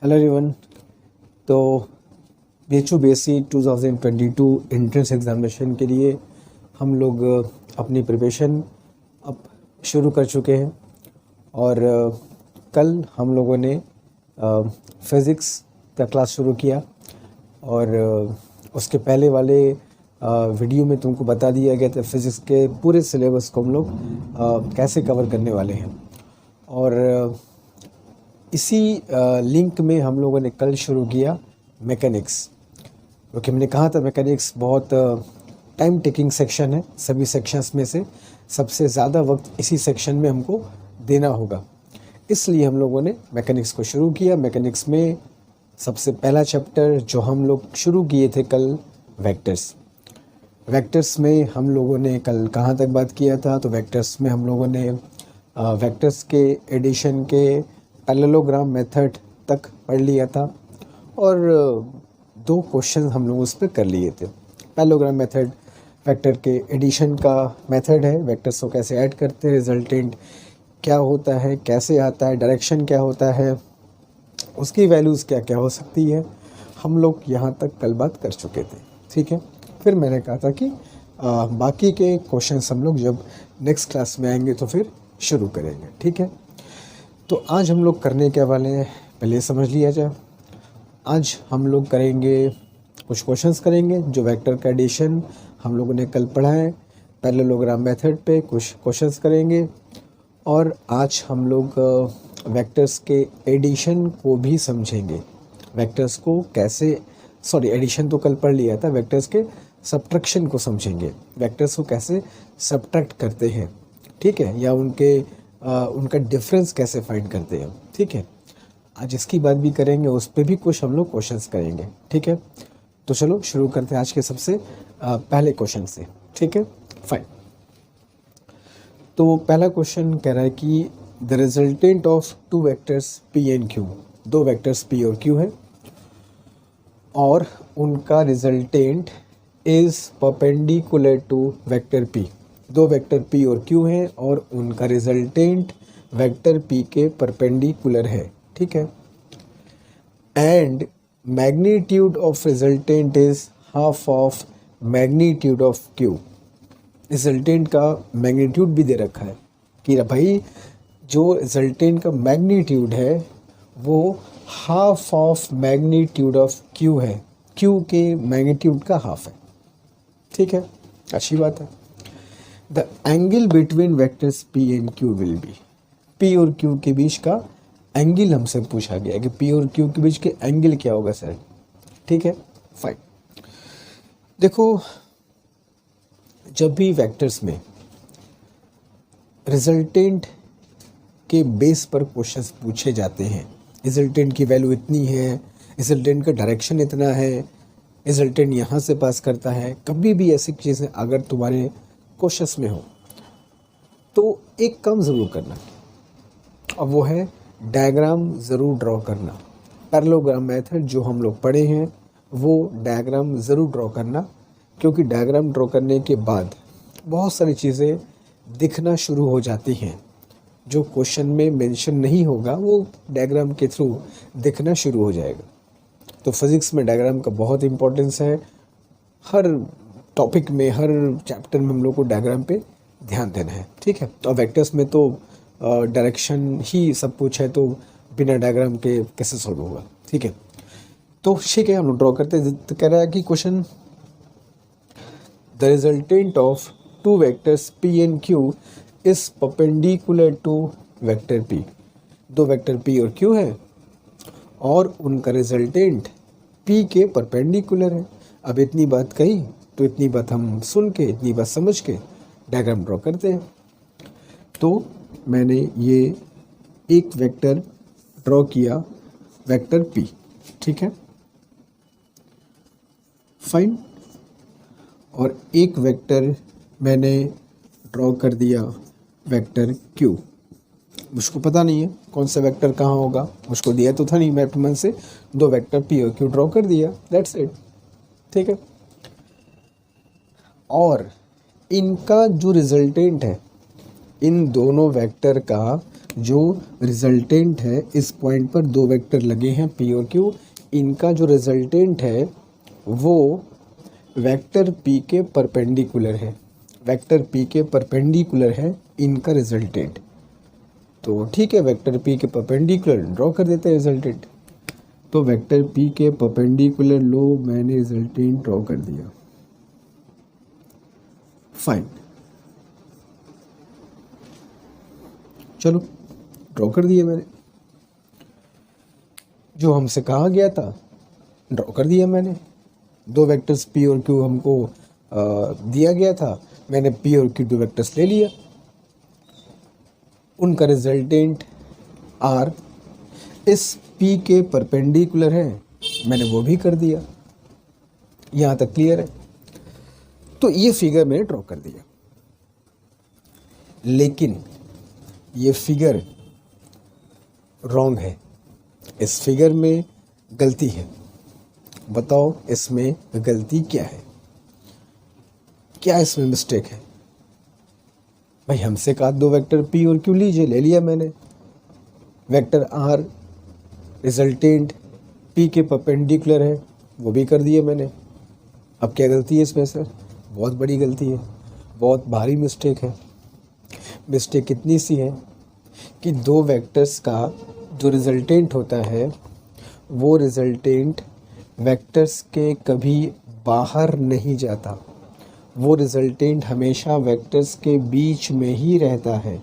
Hello everyone. तो BHU-BSc 2022 entrance examination के लिए हम लोग अपनी प्रिपरेशन अब शुरू कर चुके हैं और कल हम लोगों ने फिज़िक्स का क्लास शुरू किया और उसके पहले वाले वीडियो में तुमको बता दिया गया था फिज़िक्स के पूरे सिलेबस को हम लोग कैसे कवर करने वाले हैं। और इसी लिंक में हम लोगों ने कल शुरू किया मैकेनिक्स, क्योंकि हमने कहा था मैकेनिक्स बहुत टाइम टेकिंग सेक्शन है। सभी सेक्शंस में से सबसे ज़्यादा वक्त इसी सेक्शन में हमको देना होगा, इसलिए हम लोगों ने मैकेनिक्स को शुरू किया। मैकेनिक्स में सबसे पहला चैप्टर जो हम लोग शुरू किए थे कल, वेक्टर्स। वेक्टर्स में हम लोगों ने कल कहाँ तक बात किया था? तो वेक्टर्स में हम लोगों ने वेक्टर्स के एडिशन के पैरेललोग्राम मेथड तक पढ़ लिया था और दो क्वेश्चन हम लोग उस पर कर लिए थे। पैरेललोग्राम मेथड वेक्टर के एडिशन का मेथड है, वेक्टर्स को कैसे ऐड करते हैं, रिजल्टेंट क्या होता है, कैसे आता है, डायरेक्शन क्या होता है, उसकी वैल्यूज़ क्या क्या हो सकती है, हम लोग यहाँ तक कल बात कर चुके थे। ठीक है, फिर मैंने कहा था कि बाकी के क्वेश्चंस हम लोग जब नेक्स्ट क्लास में आएंगे तो फिर शुरू करेंगे। ठीक है, तो आज हम लोग करने क्या वाले हैं पहले समझ लिया जाए। आज हम लोग करेंगे कुछ क्वेश्चंस करेंगे जो वेक्टर का एडिशन हम लोगों ने कल पढ़ा है, पैरेललोग्राम मेथड पे कुछ क्वेश्चंस करेंगे और आज हम लोग वेक्टर्स के एडिशन को भी समझेंगे। वेक्टर्स को कैसे, एडिशन तो कल पढ़ लिया था, वेक्टर्स के सब्ट्रैक्शन को समझेंगे, वेक्टर्स को कैसे सब्ट्रैक्ट करते हैं, ठीक है, या उनका डिफरेंस कैसे फाइंड करते हैं। ठीक है, आज इसकी बात भी करेंगे, उस पर भी कुछ हम लोग क्वेश्चंस करेंगे। ठीक है, तो चलो शुरू करते हैं आज के सबसे पहले क्वेश्चन से। ठीक है, फाइन। तो पहला क्वेश्चन कह रहा है कि the resultant of two vectors P and Q, दो वेक्टर्स P और Q है और उनका resultant is perpendicular to vector P। दो वेक्टर P और Q हैं और उनका रिजल्टेंट वेक्टर P के परपेंडिकुलर है। ठीक है, and magnitude of resultant is half of magnitude of Q। Resultant का मैग्नीट्यूड भी दे रखा है कि भाई जो रिजल्टेंट का मैग्नीट्यूड है वो half of magnitude of Q है, Q के मैग्नीट्यूड का हाफ है। ठीक है, अच्छी बात है। The angle between vectors P and Q will be, P और Q के बीच का एंगल हमसे पूछा गया कि P और Q के बीच के एंगल क्या होगा सर। ठीक है, फाइन। देखो, जब भी वेक्टर्स में रिजल्टेंट के बेस पर क्वेश्चंस पूछे जाते हैं, रिजल्टेंट की वैल्यू इतनी है, रिजल्टेंट का डायरेक्शन इतना है, रिजल्टेंट यहाँ से पास करता है, कभी भी ऐसी चीज़ें अगर तुम्हारे क्वेश्चंस में हो तो एक काम ज़रूर करना, और वो है डायग्राम ज़रूर ड्रॉ करना। पैरेललोग्राम मेथड जो हम लोग पढ़े हैं वो डायग्राम ज़रूर ड्रॉ करना, क्योंकि डायग्राम ड्रॉ करने के बाद बहुत सारी चीज़ें दिखना शुरू हो जाती हैं। जो क्वेश्चन में मेंशन नहीं होगा वो डायग्राम के थ्रू दिखना शुरू हो जाएगा। तो फिज़िक्स में डायग्राम का बहुत इम्पोर्टेंस है। हर टॉपिक में, हर चैप्टर में हम लोग को डायग्राम पे ध्यान देना है। ठीक है, और वेक्टर्स में तो डायरेक्शन ही सब कुछ है, तो बिना डायग्राम के कैसे सॉल्व होगा। ठीक है, तो ठीक है, हम लोग ड्रॉ करते हैं। तो कह रहा है कि question, the resultant of two vectors P and Q is perpendicular to vector P। दो वेक्टर P और Q है और उनका रिजल्टेंट P के परपेंडिकुलर है। अब इतनी बात कही तो इतनी बात हम सुन के, इतनी बात समझ के डायग्राम ड्रॉ करते हैं। तो मैंने ये एक वेक्टर ड्रॉ किया, वेक्टर P। ठीक है, फाइन। और एक वेक्टर मैंने ड्रॉ कर दिया, वेक्टर Q। मुझको पता नहीं है कौन सा वेक्टर कहाँ होगा, मुझको दिया तो था नहीं, मैं अपने मन से दो वेक्टर P और Q ड्रॉ कर दिया, दैट्स इट। ठीक है, और इनका जो रिजल्टेंट है, इन दोनों वेक्टर का जो रिजल्टेंट है इस पॉइंट पर दो वेक्टर लगे हैं पी और क्यू, इनका जो रिजल्टेंट है वो वेक्टर पी के परपेंडिकुलर है, वेक्टर पी के परपेंडिकुलर है इनका रिजल्टेंट। तो ठीक है, वेक्टर पी के परपेंडिकुलर ड्रॉ कर देते हैं रिजल्टेंट। तो वेक्टर पी के परपेंडिकुलर लो, मैंने रिजल्टेंट ड्रॉ कर दिया, फाइन। चलो ड्रॉ कर दिया मैंने, जो हमसे कहा गया था ड्रॉ कर दिया मैंने। दो वेक्टर्स पी और क्यू हमको दिया गया था, मैंने पी और क्यू दो वेक्टर्स ले लिया, उनका रिजल्टेंट आर इस पी के परपेंडिकुलर है, मैंने वो भी कर दिया। यहाँ तक क्लियर है? तो ये फिगर मैंने ड्रॉ कर दिया, लेकिन ये फिगर रॉन्ग है, इस फिगर में गलती है। बताओ इसमें गलती क्या है, क्या इसमें मिस्टेक है? भाई हमसे कहा दो वेक्टर पी और क्यू लीजिए, ले लिया मैंने। वेक्टर आर रिजल्टेंट पी के परपेंडिकुलर है, वो भी कर दिया मैंने। अब क्या गलती है इसमें सर? बहुत बड़ी गलती है, बहुत भारी मिस्टेक है। मिस्टेक कितनी सी है कि दो वेक्टर्स का जो रिजल्टेंट होता है वो रिजल्टेंट वेक्टर्स के कभी बाहर नहीं जाता, वो रिजल्टेंट हमेशा वेक्टर्स के बीच में ही रहता है।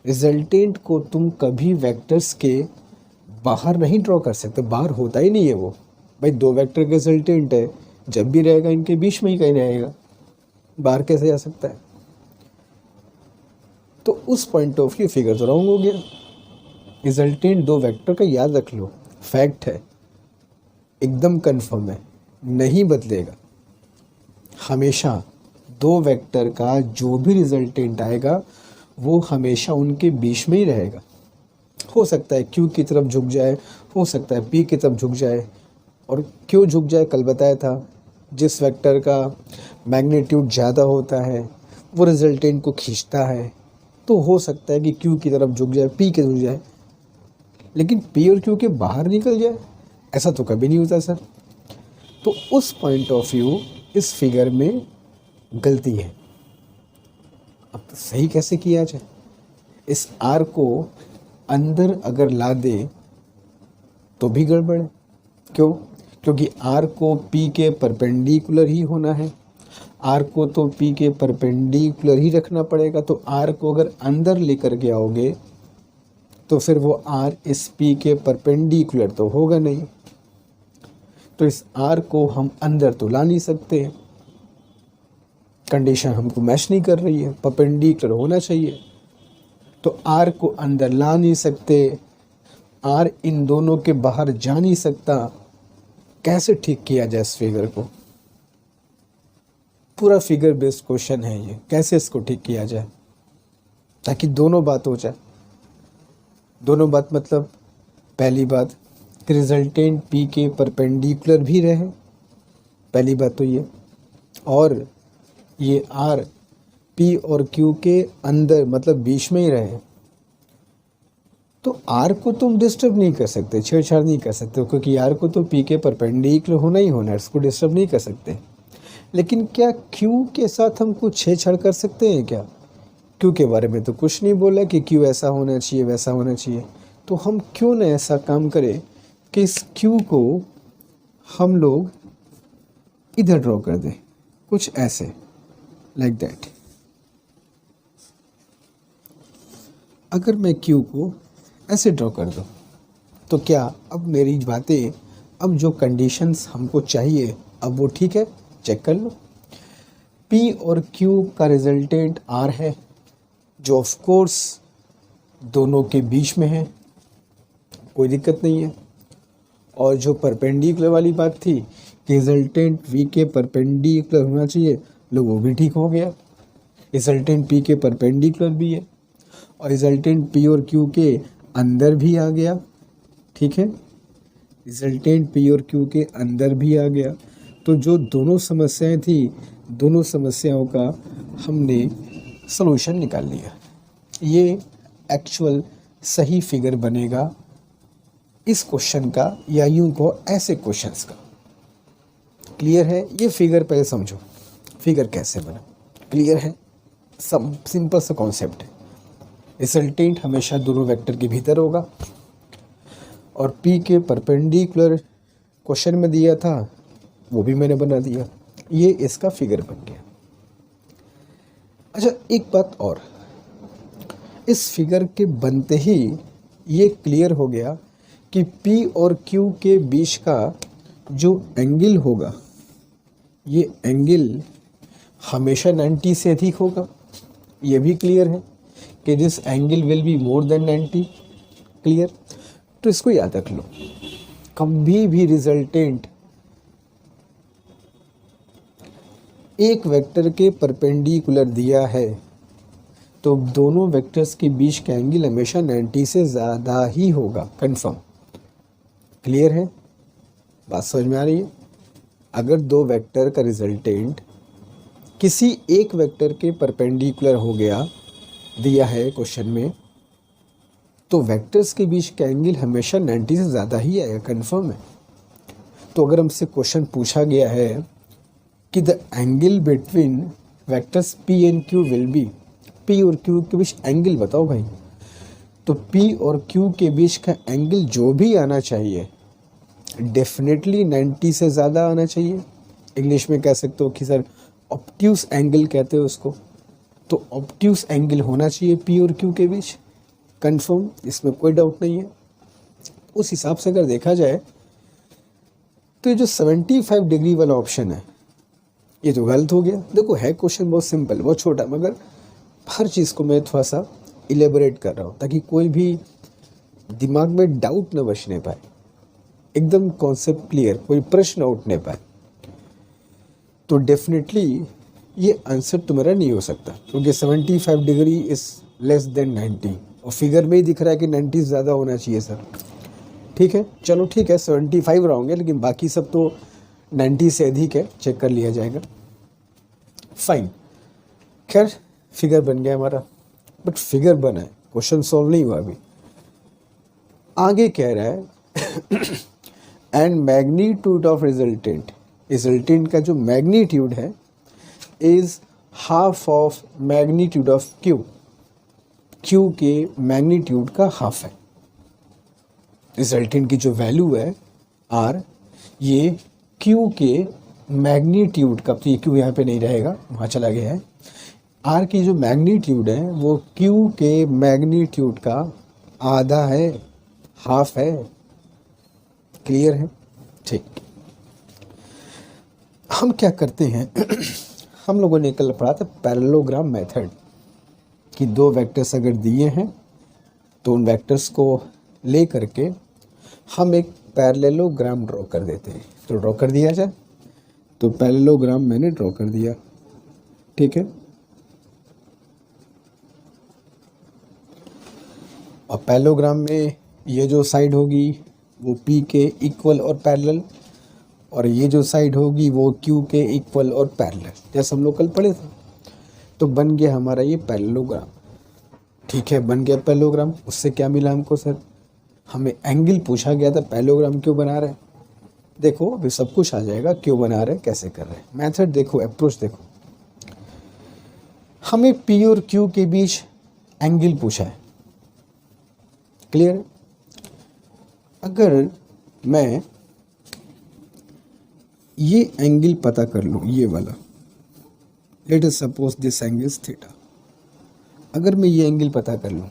रिजल्टेंट को तुम कभी वेक्टर्स के बाहर नहीं ड्रॉ कर सकते, बाहर होता ही नहीं है वो। भाई दो वेक्टर का रिजल्टेंट है, जब भी रहेगा इनके बीच में ही कहीं रहेगा, बाहर कैसे जा सकता है? तो उस पॉइंट ऑफ व्यू फिगर तो रॉन्ग हो गया। रिजल्टेंट दो वेक्टर का याद रख लो, फैक्ट है, एकदम कंफर्म है, नहीं बदलेगा। हमेशा दो वेक्टर का जो भी रिजल्टेंट आएगा वो हमेशा उनके बीच में ही रहेगा। हो सकता है क्यू की तरफ झुक जाए, हो सकता है पी की तरफ झुक जाए। और क्यों झुक जाए कल बताया था, जिस वेक्टर का मैग्नीट्यूड ज़्यादा होता है वो रिजल्टेंट को खींचता है, तो हो सकता है कि क्यू की तरफ झुक जाए, पी के झुक जाए, लेकिन पी और क्यू के बाहर निकल जाए, ऐसा तो कभी नहीं होता सर। तो उस पॉइंट ऑफ व्यू इस फिगर में गलती है। अब तो सही कैसे किया जाए? इस आर को अंदर अगर ला दे तो भी गड़बड़ है। क्यों? क्योंकि आर को पी के परपेंडिकुलर ही होना है, आर को तो पी के परपेंडिकुलर ही रखना पड़ेगा। तो आर को अगर अंदर लेकर के आओगे तो फिर वो आर इस पी के परपेंडिकुलर तो होगा नहीं। तो इस आर को हम अंदर तो ला नहीं सकते, कंडीशन हमको मैच नहीं कर रही है, परपेंडिकुलर होना चाहिए। तो आर को अंदर ला नहीं सकते, आर इन दोनों के बाहर जा नहीं सकता। कैसे ठीक किया जाए इस फिगर को? पूरा फिगर बेस्ड क्वेश्चन है ये, कैसे इसको ठीक किया जाए ताकि दोनों बात हो जाए। दोनों बात मतलब पहली बात रिजल्टेंट पी के परपेंडिकुलर भी रहे, पहली बात तो ये, और ये आर पी और क्यू के अंदर मतलब बीच में ही रहे। तो आर को तुम डिस्टर्ब नहीं कर सकते, छेड़छाड़ नहीं कर सकते, क्योंकि आर को तो पी के परपेंडिकुलर होना ही होना है, इसको डिस्टर्ब नहीं कर सकते। लेकिन क्या क्यू के साथ हम कुछ छेड़छाड़ कर सकते हैं क्या? क्यू के बारे में तो कुछ नहीं बोला कि क्यू ऐसा होना चाहिए वैसा होना चाहिए। तो हम क्यों न ऐसा काम करें कि इस क्यू को हम लोग इधर ड्रॉ कर दें, कुछ ऐसे, लाइक दैट। अगर मैं क्यू को ऐसे ड्रॉ कर दूं तो क्या अब मेरी बातें, अब जो कंडीशंस हमको चाहिए अब वो ठीक है? चेक कर लो। P और Q का रिजल्टेंट R है, जो ऑफ कोर्स दोनों के बीच में है, कोई दिक्कत नहीं है। और जो परपेंडिकुलर वाली बात थी कि रिजल्टेंट V के परपेंडिकुलर होना चाहिए, लो वो भी ठीक हो गया। रिजल्टेंट P के परपेंडिकुलर भी है और रिजल्टेंट P और Q के अंदर भी आ गया, ठीक है। रिजल्टेंट P और Q के अंदर भी आ गया। तो जो दोनों समस्याएं थी, दोनों समस्याओं का हमने सलूशन निकाल लिया। ये एक्चुअल सही फिगर बनेगा इस क्वेश्चन का, या यूं को ऐसे क्वेश्चंस का। क्लियर है? ये फिगर पहले समझो, फिगर कैसे बना। क्लियर है? सब सिंपल सा कॉन्सेप्ट है। रिजल्टेंट हमेशा दोनों वेक्टर के भीतर होगा, और P के परपेंडिकुलर क्वेश्चन में दिया था, वो भी मैंने बना दिया। ये इसका फिगर बन गया। अच्छा, एक बात और, इस फिगर के बनते ही ये क्लियर हो गया कि P और Q के बीच का जो एंगल होगा, ये एंगल हमेशा 90 से अधिक होगा। ये भी क्लियर है कि this angle will be more than 90। Clear? तो इसको याद रख लो, कभी भी रिजल्टेंट एक वेक्टर के परपेंडिकुलर दिया है तो दोनों वेक्टर्स के बीच का एंगल हमेशा 90 से ज़्यादा ही होगा। कंफर्म? क्लियर है? बात समझ में आ रही है? अगर दो वेक्टर का रिजल्टेंट किसी एक वेक्टर के परपेंडिकुलर हो गया, दिया है क्वेश्चन में, तो वेक्टर्स के बीच का एंगल हमेशा 90 से ज़्यादा ही आएगा। कंफर्म है? तो अगर हमसे क्वेश्चन पूछा गया है कि the angle between vectors P and Q will be, P और Q के बीच एंगल बताओ भाई, तो P और Q के बीच का एंगल जो भी आना चाहिए डेफिनेटली 90 से ज़्यादा आना चाहिए। इंग्लिश में कह सकते हो कि सर ऑब्ट्यूस एंगल कहते हो उसको, तो ऑब्ट्यूस एंगल होना चाहिए P और Q के बीच। कंफर्म? इसमें कोई डाउट नहीं है। उस हिसाब से अगर देखा जाए तो ये जो 75 डिग्री वाला ऑप्शन है, ये तो गलत हो गया। देखो, है क्वेश्चन बहुत सिंपल, बहुत छोटा, मगर हर चीज़ को मैं थोड़ा सा इलेबोरेट कर रहा हूँ ताकि कोई भी दिमाग में डाउट न बचने पाए, एकदम कॉन्सेप्ट क्लियर, कोई प्रश्न उठने पाए। तो डेफिनेटली ये आंसर तुम्हारा नहीं हो सकता, क्योंकि 75 डिग्री इज़ लेस देन 90, और फिगर में ही दिख रहा है कि 90 ज़्यादा होना चाहिए सर। ठीक है, चलो ठीक है, 75 रहोगे, लेकिन बाकी सब तो 90 से अधिक है, चेक कर लिया जाएगा। फाइन, खैर फिगर बन गया हमारा, बट फिगर बना है, क्वेश्चन सॉल्व नहीं हुआ अभी। आगे कह रहा है and magnitude of resultant, resultant का जो मैग्नीट्यूड है is half of magnitude of Q, Q के मैग्नीट्यूड का हाफ है। रिजल्टेंट की जो वैल्यू है आर, ये क्यू के मैग्नीट्यूड का, तो ये क्यू यहाँ पे नहीं रहेगा, वहाँ चला गया है। आर की जो मैग्नीट्यूड है वो क्यू के मैग्नीट्यूड का आधा है, हाफ है। क्लियर है? ठीक। हम क्या करते हैं हम लोगों ने कल पढ़ा था पैरेललोग्राम मेथड, कि दो वेक्टर्स अगर दिए हैं तो उन वेक्टर्स को ले करके हम एक पैरेललोग्राम ड्रॉ कर देते हैं। तो ड्रॉ कर दिया जाए, तो पैरेललोग्राम मैंने ड्रॉ कर दिया। ठीक है, और पैरेललोग्राम में ये जो साइड होगी वो P के इक्वल और पैरेलल, और ये जो साइड होगी वो Q के इक्वल और पैरेलल, जैसे हम लोग कल पढ़े थे। तो बन गया हमारा ये पैरेललोग्राम। ठीक है, बन गया पैरेललोग्राम। उससे क्या मिला हमको सर? हमें एंगल पूछा गया था, पैरेललोग्राम क्यों बना रहे हैं। देखो अभी सब कुछ आ जाएगा, क्यों बना रहे हैं, कैसे कर रहे हैं, मेथड देखो, अप्रोच देखो। हमें P और Q के बीच एंगल पूछा है। क्लियर? अगर मैं ये एंगल पता कर लूँ, ये वाला, let us suppose this angle is theta, अगर मैं ये एंगल पता कर लूँ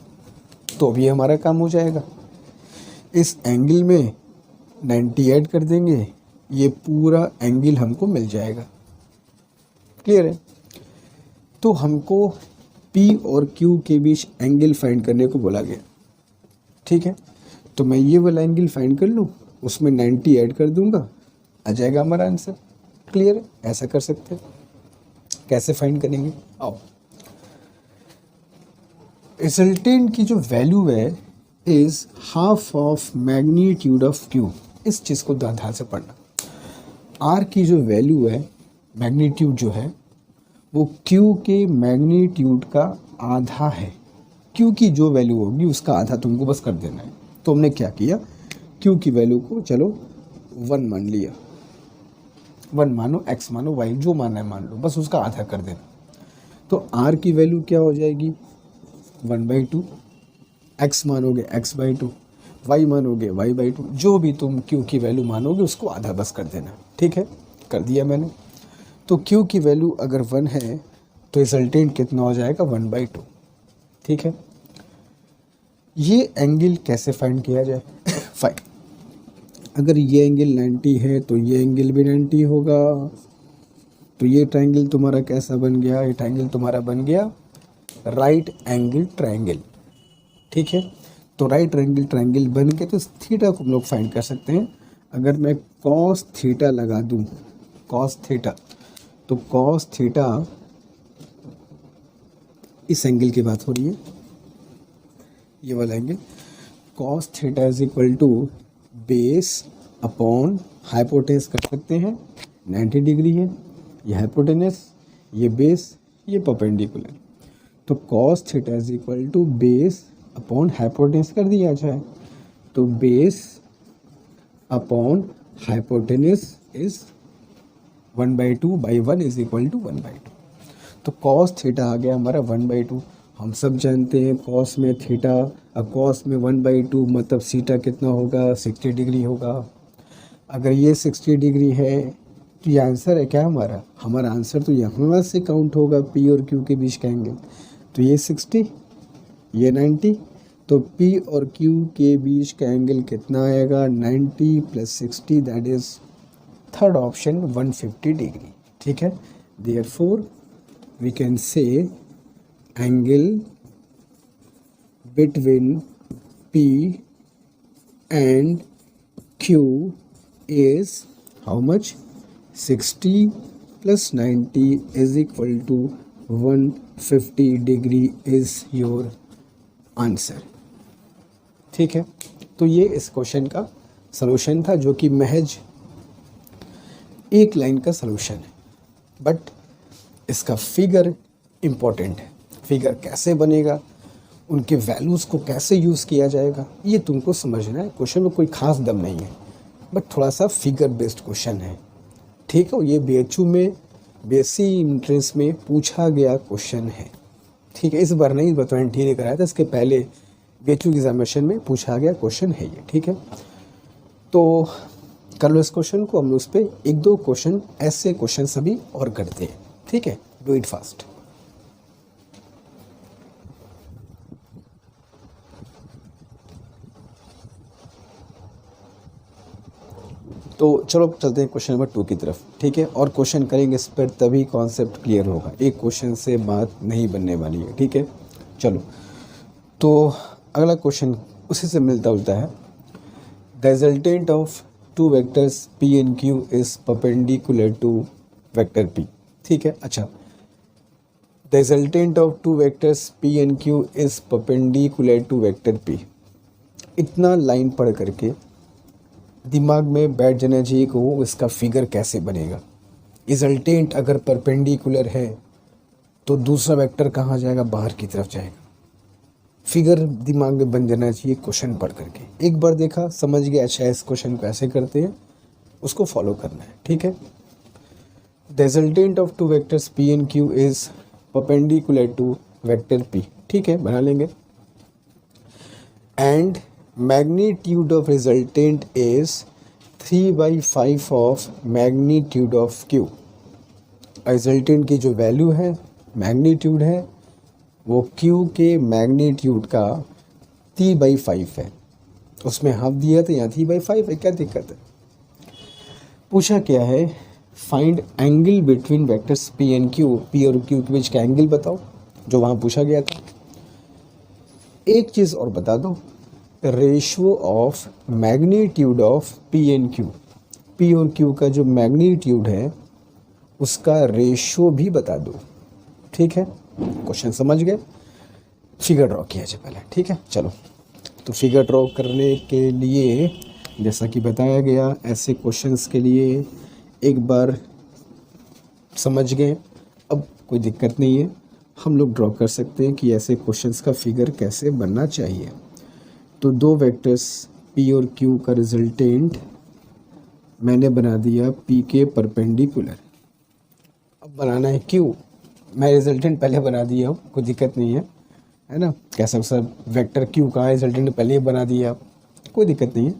तो भी हमारा काम हो जाएगा। इस एंगल में 90 ऐड कर देंगे, ये पूरा एंगल हमको मिल जाएगा। क्लियर है? तो हमको P और Q के बीच एंगल फाइंड करने को बोला गया। ठीक है, तो मैं ये वाला एंगल फाइंड कर लूँ, उसमें 90 ऐड कर दूंगा, आ जाएगा हमारा आंसर। क्लियर है? ऐसा कर सकते हैं। कैसे फाइंड करेंगे? आओ, रिजल्टेंट की जो वैल्यू है is half of magnitude of Q। इस चीज़ को ध्यान से पढ़ना। R की जो वैल्यू है, मैग्नीट्यूड जो है, वो Q के मैग्नीट्यूड का आधा है। क्यू की जो वैल्यू होगी उसका आधा तुमको बस कर देना है। तो हमने क्या किया, क्यू की वैल्यू को चलो 1 मान लिया, 1 मानो, x मानो, y जो मानना है मान लो, बस उसका आधा कर देना। तो r की वैल्यू क्या हो जाएगी 1/2, x मानोगे x/2, y मानोगे y/2, जो भी तुम q की वैल्यू मानोगे उसको आधा बस कर देना। ठीक है, कर दिया मैंने। तो q की वैल्यू अगर 1 है तो रिजल्टेंट कितना हो जाएगा 1/2। ठीक है, ये एंगल कैसे फाइंड किया जाए फाइन, अगर ये एंगल 90 है तो ये एंगल भी 90 होगा। तो ये ट्रायंगल तुम्हारा कैसा बन गया, ये ट्रायंगल तुम्हारा बन गया राइट एंगल ट्रायंगल। ठीक है, तो राइट एंगल ट्रायंगल बन के तो थीटा को हम लोग फाइंड कर सकते हैं। अगर मैं कॉस थीटा लगा दूं, कॉस थीटा, तो कॉस थीटा इस एंगल की बात हो रही है, ये वाला angle, cos theta is equal to base upon hypotenuse कर सकते हैं, 90 डिग्री है, ये हाइपोटेनस, ये बेस, ये परपेंडिकुलर। तो cos theta is equal to base upon hypotenuse कर दिया जाए, तो base upon hypotenuse is 1/2 by 1 is equal to 1/2। तो कॉस थीटा आ गया हमारा 1/2। हम सब जानते हैं कॉस में थीटा, कॉस में 1/2 मतलब सीटा कितना होगा 60 डिग्री होगा। अगर ये 60 डिग्री है तो ये आंसर है क्या हमारा, हमारा आंसर तो यहाँ से काउंट होगा पी और क्यू के बीच का एंगल। तो ये 60, ये 90, तो पी और क्यू के बीच का एंगल कितना आएगा 90 + 60, that is third option 150 degree. ठीक है, therefore we can say angle between P and Q is how much, 60 + 90 is equal to 150 degree is your answer। ठीक है, तो ये इस क्वेश्चन का सलूशन था जो कि महज एक लाइन का सलूशन है, बट इसका फिगर इम्पोर्टेंट है। फिगर कैसे बनेगा, उनके वैल्यूज़ को कैसे यूज़ किया जाएगा, ये तुमको समझना है। क्वेश्चन में कोई खास दम नहीं है, बट थोड़ा सा फिगर बेस्ड क्वेश्चन है। ठीक है, ये बीएचयू में बेसिक एंट्रेंस में पूछा गया क्वेश्चन है। ठीक है, इस बार नहीं 20 ने कराया था, इसके पहले बीएचयू एग्जामिनेशन में पूछा गया क्वेश्चन है ये। ठीक है, तो कर लो इस क्वेश्चन को, हम उस पर 1-2 क्वेश्चन ऐसे क्वेश्चन सभी और करते हैं। ठीक है, डू इट फास्ट। तो चलो चलते हैं क्वेश्चन नंबर 2 की तरफ। ठीक है, और क्वेश्चन करेंगे इस पर तभी कॉन्सेप्ट क्लियर होगा, एक क्वेश्चन से बात नहीं बनने वाली है। ठीक है, चलो तो अगला क्वेश्चन उसी से मिलता जुलता है। The resultant of 2 vectors P and Q is perpendicular to vector P। ठीक है, अच्छा, the resultant of 2 vectors P and Q is perpendicular to vector P। इतना लाइन पढ़ करके दिमाग में बैठ जाना चाहिए कि वो इसका फिगर कैसे बनेगा। रिजल्टेंट अगर परपेंडिकुलर है तो दूसरा वेक्टर कहाँ जाएगा, बाहर की तरफ जाएगा। फिगर दिमाग में बन जाना चाहिए क्वेश्चन पढ़ करके। एक बार देखा समझ गया, अच्छा इस क्वेश्चन को ऐसे करते हैं, उसको फॉलो करना है। ठीक है, the resultant of 2 vectors P and Q is perpendicular to vector P। ठीक है, बना लेंगे। And magnitude of resultant is 3/5 of magnitude of Q। Resultant की जो वैल्यू है, मैग्नीट्यूड है, वो Q के मैग्नीट्यूड का 3/5 है। उसमें हाफ दिया तो यहाँ 3/5 है, क्या दिक्कत है। पूछा क्या है, find angle between vectors P and Q, P और Q के बीच का एंगल बताओ, जो वहाँ पूछा गया था। एक चीज़ और बता दो, ratio of magnitude of P and Q, P और Q का जो मैग्नीट्यूड है उसका रेशियो भी बता दो। ठीक है, क्वेश्चन समझ गए। फिगर ड्रॉ किया जाए पहले। ठीक है, चलो तो फिगर ड्रॉ करने के लिए जैसा कि बताया गया, ऐसे क्वेश्चंस के लिए एक बार समझ गए, अब कोई दिक्कत नहीं है। हम लोग ड्रॉ कर सकते हैं कि ऐसे क्वेश्चंस का फिगर कैसे बनना चाहिए। तो दो वेक्टर्स P और Q का रिजल्टेंट मैंने बना दिया P के परपेंडिकुलर। अब बनाना है Q, मैं रिजल्टेंट पहले बना दिया हूँ, कोई दिक्कत नहीं है ना। कैसा सर वेक्टर Q का रिजल्टेंट पहले ही बना दिया, कोई दिक्कत नहीं है।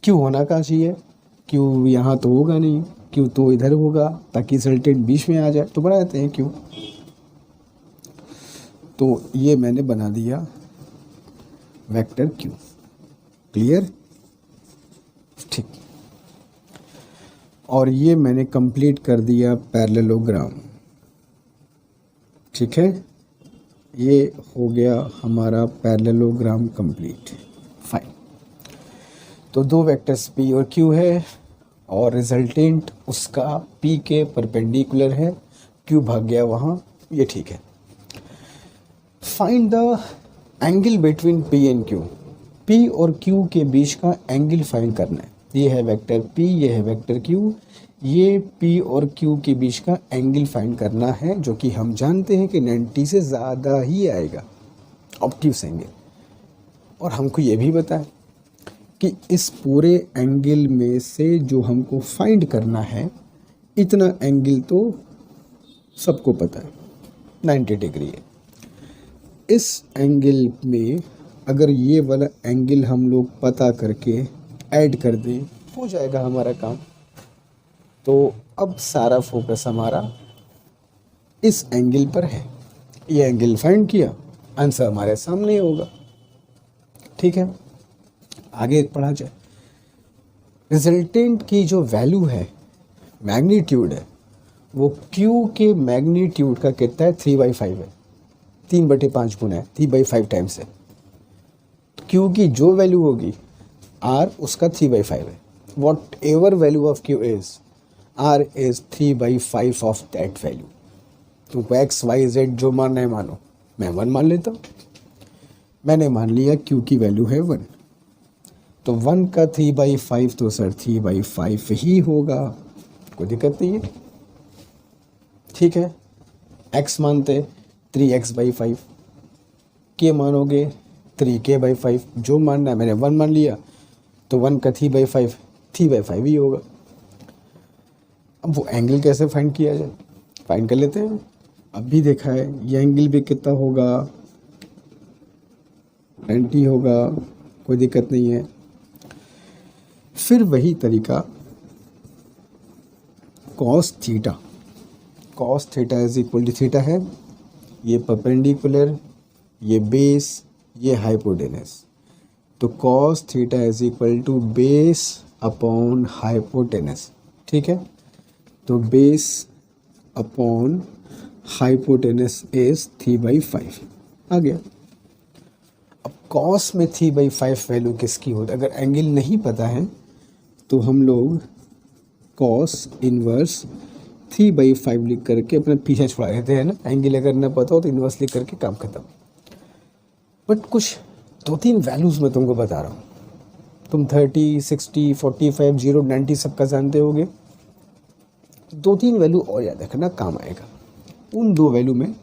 Q होना कहाँ चाहिए, Q यहाँ तो होगा नहीं, Q तो इधर होगा ताकि रिजल्टेंट बीच में आ जाए, तो बना देते हैं Q। तो ये मैंने बना दिया वेक्टर Q। क्लियर, ठीक। और ये मैंने कंप्लीट कर दिया पैरेललोग्राम, ठीक है। ये हो गया हमारा पैरेललोग्राम कंप्लीट, फाइन। तो दो वेक्टर्स P और Q है और रिजल्टेंट उसका P के परपेंडिकुलर है, Q भाग गया वहाँ, ये ठीक है। Find the angle between P and Q। P और Q के बीच का एंगल फाइंड करना है। ये है वेक्टर P, ये है वेक्टर Q, ये P और Q के बीच का एंगल फाइंड करना है, जो कि हम जानते हैं कि 90 से ज़्यादा ही आएगा, ऑब्ट्यूस एंगल। और हमको ये भी पता है कि इस पूरे एंगल में से जो हमको फाइंड करना है, इतना एंगल तो सबको पता है 90 डिग्री है। इस एंगल में अगर ये वाला एंगल हम लोग पता करके ऐड कर दें, हो जाएगा हमारा काम। तो अब सारा फोकस हमारा इस एंगल पर है। ये एंगल फाइंड किया, आंसर हमारे सामने ही होगा, ठीक है। आगे पढ़ा जाए। रिजल्टेंट की जो वैल्यू है, मैग्नीट्यूड है, वो Q के मैग्नीट्यूड का कितना है, 3/5 है, 3/5 गुना है, 3/5 टाइम्स है। Q की जो वैल्यू होगी R उसका 3/5 है। What ever value of Q is, R is 3/5 of that value. तुमको X Y Z जो मानना है मानो, मैं 1 मान लेता हूँ। मैंने मान लिया Q की वैल्यू है 1, तो 1 का 3/5 तो सर 3/5 ही होगा, कोई दिक्कत नहीं है, ठीक है। X मानते 3x/5, K मानोगे 3k/5, जो मानना है, मैंने 1 मान लिया, तो 1 का 3/5 3/5 ही होगा। अब वो एंगल कैसे फाइंड किया जाए, फाइंड कर लेते हैं। अभी देखा है ये एंगल भी कितना होगा, 90 होगा, कोई दिक्कत नहीं है। फिर वही तरीका cos theta, cos theta is equal to theta है, ये परपेंडिकुलर, ये बेस, ये हाइपोटेनस। तो cos theta is equal to base upon hypotenuse, ठीक है। तो बेस अपॉन हाइपोटेनस इज 3/5 आ गया। अब cos में 3/5 वैल्यू किसकी होती है, अगर एंगल नहीं पता है तो हम लोग cos इनवर्स 3/5 लिख करके अपना पीछे छुड़ा देते हैं ना। एंगल अगर ना पता हो तो इनवर्स लिख करके काम खत्म। बट कुछ 2-3 वैल्यूज़ मैं तुमको बता रहा हूँ, तुम 30, 60, 45, 0, 90 सबका जानते होगे। 2-3 वैल्यू और याद रखना, काम आएगा। उन 2 वैल्यू में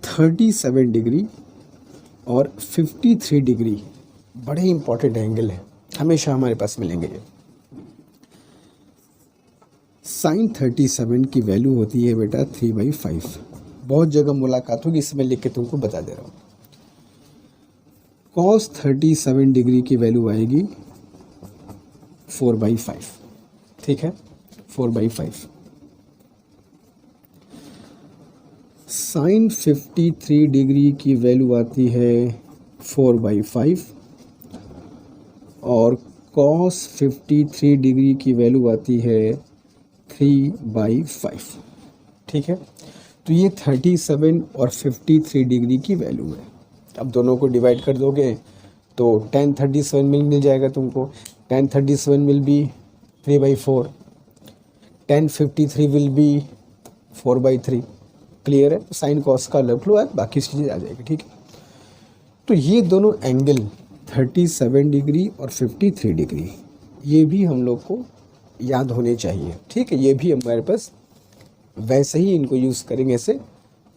37 डिग्री और 53 डिग्री बड़े इंपॉर्टेंट एंगल है, हमेशा हमारे पास मिलेंगे ये। sin 37 की वैल्यू होती है बेटा 3/5। बहुत जगह मुलाकात होगी, इसमें लिख के तुमको बता दे रहा हूँ। cos 37 डिग्री की वैल्यू आएगी 4/5, ठीक है, 4/5। sin 53 डिग्री की वैल्यू आती है 4/5 और cos 53 डिग्री की वैल्यू आती है 3/5, ठीक है। तो ये 37 और 53 डिग्री की वैल्यू है। अब दोनों को डिवाइड कर दोगे तो tan 37 मिल जाएगा तुमको। tan 37 will be 3/4, tan 53 will be 4/3। Clear है। तो साइन कॉस का अलग फ्लो है, बाकी चीज़ें आ जाएगी, ठीक है। तो ये दोनों एंगल 37 डिग्री और 53 डिग्री, ये भी हम लोग को याद होने चाहिए, ठीक है। ये भी हमारे पास वैसे ही इनको यूज़ करेंगे ऐसे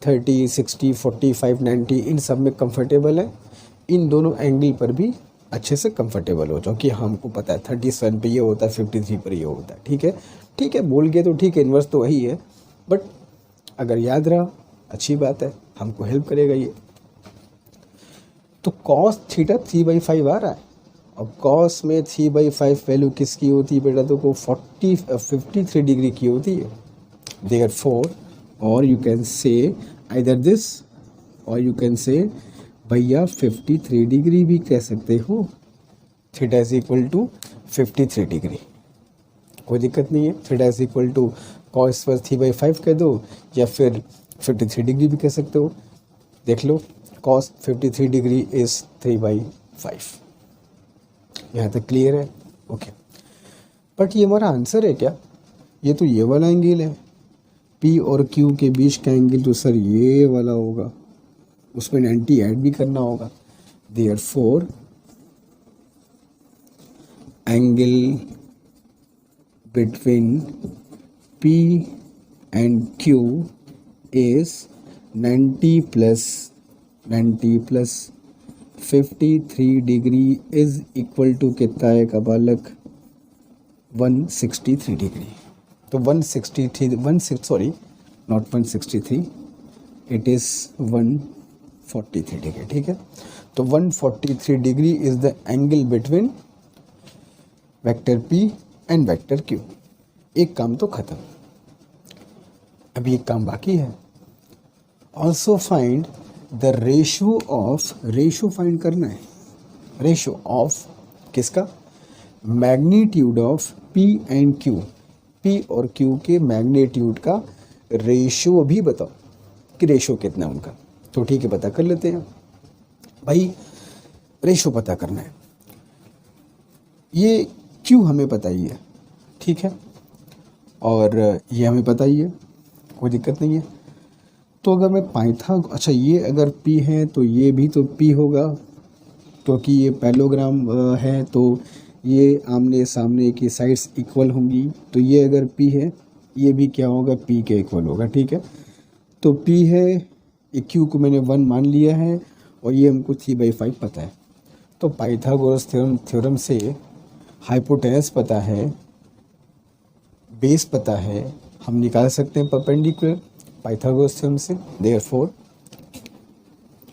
30, 60, 45, 90 इन सब में कंफर्टेबल है, इन दोनों एंगल पर भी अच्छे से कंफर्टेबल हो जाओ कि हमको पता है 37 पे ये होता है, 53 पर ये होता है। ठीक है, ठीक है, बोल के तो ठीक है, इन्वर्स तो वही है, बट अगर याद रहा अच्छी बात है, हमको हेल्प करेगा ये। तो कॉस थीटा 3/5 आ रहा है, और कॉस में 3/5 वैल्यू किसकी होती है बेटा, तो को 53 डिग्री की होती है। Therefore or you can say either this or you can say भैया 53 डिग्री भी कह सकते हो, theta is equal to 53 degree, कोई दिक्कत नहीं है। Theta is equal to cos पर 3/5 कह दो, या फिर 53 डिग्री भी कह सकते हो। देख लो, कॉस 53 डिग्री इज 3/5। यहाँ तक क्लियर है? ओके, बट ये हमारा आंसर है क्या? ये तो ये वाला एंगल है, P और Q के बीच का एंगल तो सर ये वाला होगा, उसमें 90 ऐड भी करना होगा। Therefore angle between P and Q is 90 plus 53 degree is equal to कितना है का बालक, 163 डिग्री। तो 163 नॉट 163, इट इज़ 143 डिग्री। ठीक है, तो 143 degree is the angle between vector P and vector Q। एक काम तो खत्म, अभी एक काम बाकी है। Also find the ratio of, ratio find करना है, रेशो ऑफ किसका, magnitude of P and Q, P और Q के मैग्नीट्यूड का रेशो भी बताओ कि रेशो कितना है उनका। तो ठीक है, पता कर लेते हैं भाई, रेशो पता करना है। ये Q हमें पता ही है, ठीक है, और ये हमें पता ही है, कोई दिक्कत नहीं है। तो अगर मैं अच्छा ये अगर P है तो ये भी तो P होगा, क्योंकि ये पैरेललोग्राम है, तो ये आमने सामने की साइड्स इक्वल होंगी, तो ये अगर P है ये भी क्या होगा, P के इक्वल होगा। ठीक है, तो P है, ये Q को मैंने 1 मान लिया है, और ये हमको 3/5 पता है। तो पाइथागोरस थ्योरम से हाइपोटेनस पता है, बेस पता है, हम निकाल सकते हैं परपेंडिकुलर पाइथागोरस थ्योरम से। देयरफॉर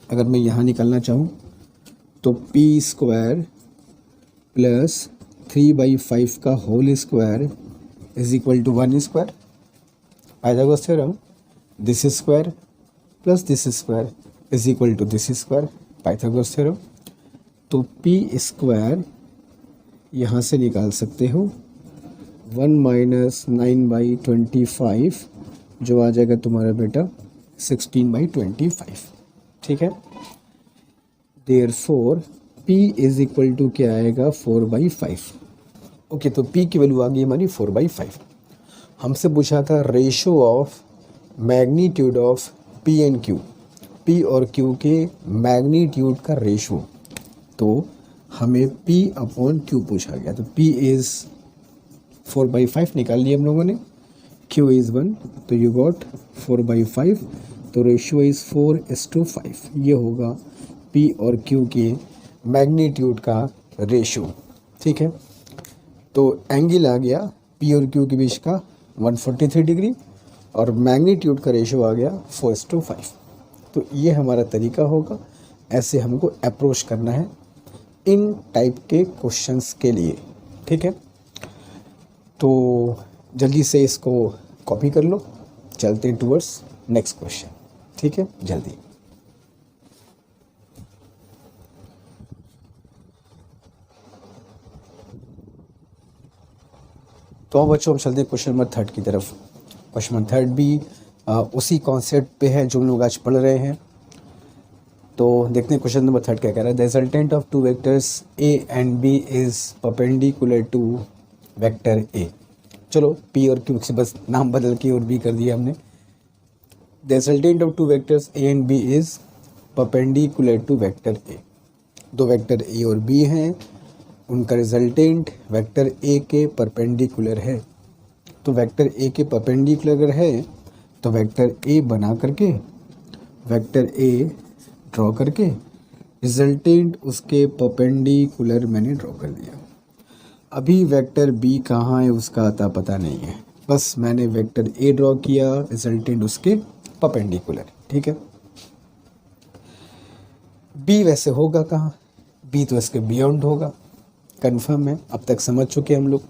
अगर मैं यहाँ निकालना चाहूँ तो p² प्लस 3/5 का whole square is equal to 1 square. Pythagoras theorem, this square plus this square is equal to this square, Pythagoras theorem. तो p² यहाँ से निकाल सकते हो 1 माइनस 9/25, जो आ जाएगा तुम्हारा बेटा 16/25। ठीक है, therefore P is equal to क्या आएगा, 4/5। ओके, तो P की वैल्यू आ गई हमारी 4/5। हमसे पूछा था ratio of magnitude of P and Q, P और Q के मैग्नीट्यूड का रेशो, तो हमें P अपॉन Q पूछा गया। तो P इज़ 4/5 निकाल लिया हम लोगों ने, Q इज़ 1, तो यू गॉट 4/5, तो रेशियो इज़ 4:5। ये होगा P और Q के मैग्नीट्यूड का रेशियो। ठीक है, तो एंगल आ गया P और Q के बीच का 143 डिग्री, और मैग्नीट्यूड का रेशियो आ गया 4:5। तो ये हमारा तरीका होगा, ऐसे हमको अप्रोच करना है इन टाइप के क्वेश्चंस के लिए। ठीक है, तो जल्दी से इसको कॉपी कर लो, चलते हैं टुवर्ड्स नेक्स्ट क्वेश्चन। ठीक है, जल्दी। तो अब बच्चों हम चलते हैं क्वेश्चन नंबर 3 की तरफ। क्वेश्चन नंबर 3 भी उसी कॉन्सेप्ट पे है जो हम लोग आज पढ़ रहे हैं। तो देखते हैं क्वेश्चन नंबर 3 क्या कह रहा है। The resultant of two vectors A and B is perpendicular to vector A। चलो P और Q से बस नाम बदल के और B कर दिया हमने। The resultant of two vectors A and B is perpendicular to vector A। दो वेक्टर A और B हैं, उनका रिजल्टेंट वेक्टर A के परपेंडिकुलर है। तो वेक्टर A के परपेंडिकुलर अगर है तो वेक्टर A बना करके वेक्टर ए ड्रॉ करके रिजल्टेंट उसके परपेंडिकुलर मैंने ड्रॉ कर दिया। अभी वेक्टर बी कहाँ है उसका अता पता नहीं है, बस मैंने वेक्टर ए ड्रॉ किया, रिजल्टेंट उसके परपेंडिकुलर। ठीक है, बी वैसे होगा कहाँ, बी तो इसके बियॉन्ड होगा, कंफर्म है, अब तक समझ चुके हम लोग।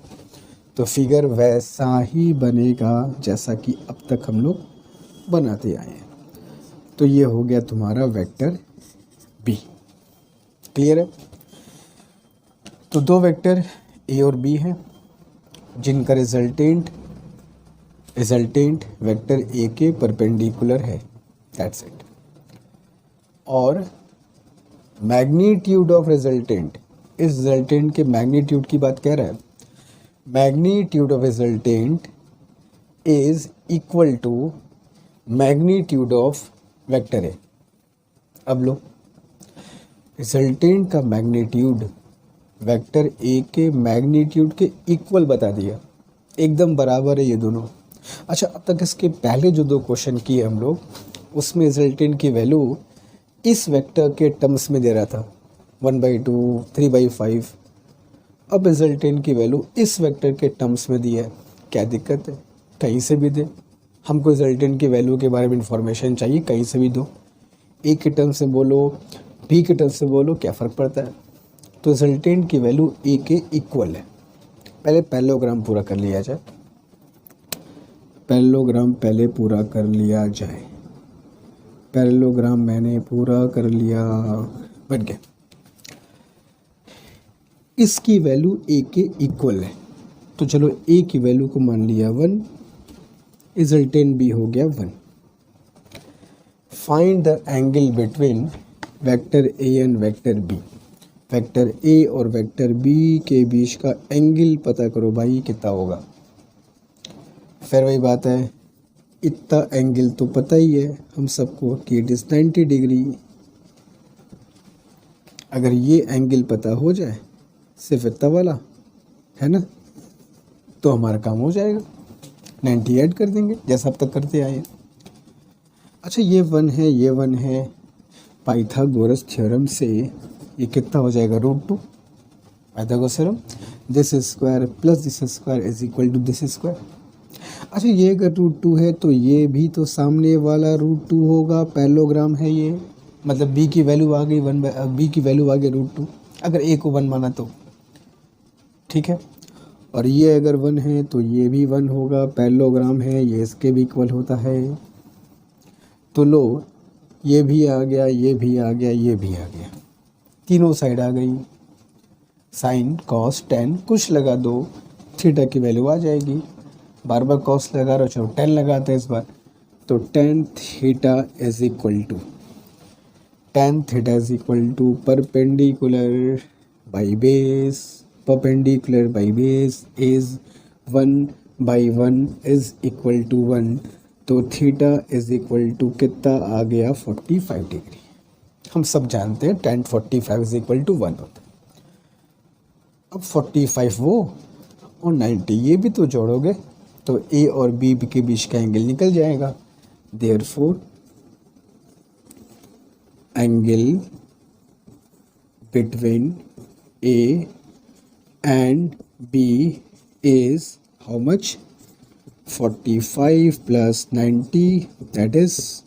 तो फिगर वैसा ही बनेगा जैसा कि अब तक हम लोग बनाते आए हैं। तो ये हो गया तुम्हारा वेक्टर बी। क्लियर है? तो दो वेक्टर ए और बी हैं जिनका रिजल्टेंट वेक्टर ए के परपेंडिकुलर है, दैट्स इट। और मैग्नीट्यूड ऑफ रिजल्टेंट, इस रिजल्टेंट के मैग्नीट्यूड की बात कह रहा है, magnitude of resultant is equal to magnitude of vector A. अब लो, रिजल्टेंट का मैग्नीट्यूड वेक्टर ए के मैग्नीट्यूड के इक्वल बता दिया, एकदम बराबर है ये दोनों। अच्छा, अब तक इसके पहले जो दो क्वेश्चन किए हम लोग, उसमें रिजल्टेंट की वैल्यू इस वेक्टर के टर्म्स में दे रहा था 1/2, 3/5। अब रिजल्टेंट की वैल्यू इस वेक्टर के टर्म्स में दी है, क्या दिक्कत है? कहीं से भी दे, हमको रिजल्टेंट की वैल्यू के बारे में इंफॉर्मेशन चाहिए, कहीं से भी दो। ए के टर्म से बोलो, बी के टर्म से बोलो, क्या फ़र्क पड़ता है? तो रिजल्टेंट की वैल्यू ए के इक्वल है। पहले पैरेललोग्राम पूरा कर लिया जाए, पैरेललोग्राम पहले पूरा कर लिया जाए। पैरेललोग्राम मैंने पूरा कर लिया, बन गया। इसकी वैल्यू ए के इक्वल है, तो चलो ए की वैल्यू को मान लिया 1, रिजल्टेंट भी हो गया 1। Find the angle between vector A and vector B. Vector A और वेक्टर बी के बीच का एंगल पता करो भाई, कितना होगा। फिर वही बात है, इतना एंगल तो पता ही है हम सबको कि इट इज़ 90 डिग्री। अगर ये एंगल पता हो जाए, सिर्फ इतना वाला है ना, तो हमारा काम हो जाएगा, 90 ऐड कर देंगे जैसा अब तक करते आए हैं। अच्छा, ये 1 है, ये 1 है, पाइथागोरस थ्योरम से ये कितना हो जाएगा, √2। Pythagoras theorem, this square plus this square is equal to this square. अच्छा, ये अगर √2 है तो ये भी तो सामने वाला √2 होगा, पैरेललोग्राम है ये, मतलब बी की वैल्यू आ गई बी की वैल्यू आ गई √2, अगर ए को 1 माना तो। ठीक है, और ये अगर 1 है तो ये भी 1 होगा, पैरेललोग्राम है, ये इसके भी इक्वल होता है। तो लो, ये भी आ गया, ये भी आ गया, ये भी आ गया, तीनों साइड आ गई। साइन कॉस टेन कुछ लगा दो, थीटा की वैल्यू आ जाएगी। बार बार कॉस लगा रहे हो, चलो टेन लगाते हैं इस बार। तो tan theta is equal to perpendicular by base, perpendicular by base is 1/1 is equal to 1। तो थीटा इज इक्वल टू कितना आ गया, 45 डिग्री। हम सब जानते हैं tan 45 इज इक्वल टू 1 होता है। अब 45 वो और 90 ये भी तो जोड़ोगे तो ए और बी के बीच का एंगल निकल जाएगा। Therefore angle between A and B is how much, 45 plus 90 that is